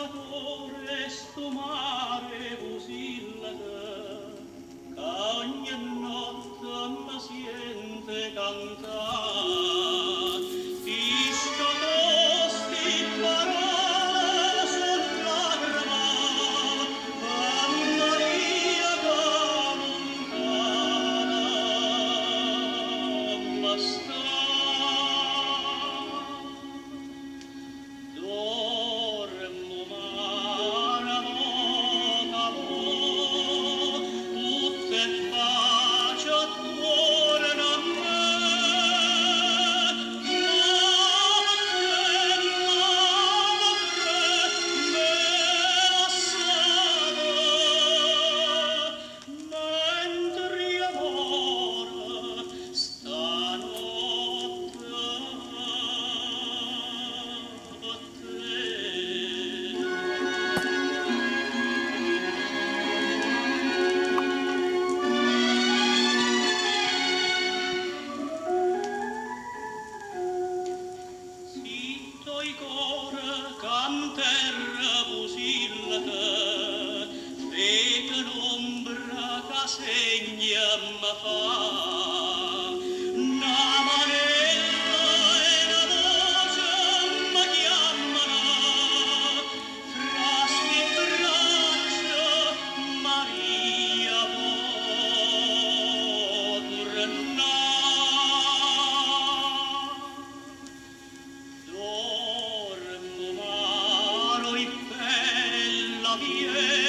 pescatore sto mare usillata, ca ogni notte mi siente cantare. Fisco tosti parole sul lagrima, a Maria che lontana m'sta. Dormo mare moca tutte pace attorno a me, me lassate, mentre amore stanotte a te. Zitto i core canterra pusillata, feca l'ombra che segna ma fa. Una manella e una voce mi chiamano, fra sti braccia Maria può tornare. Dormo maro in bella piena,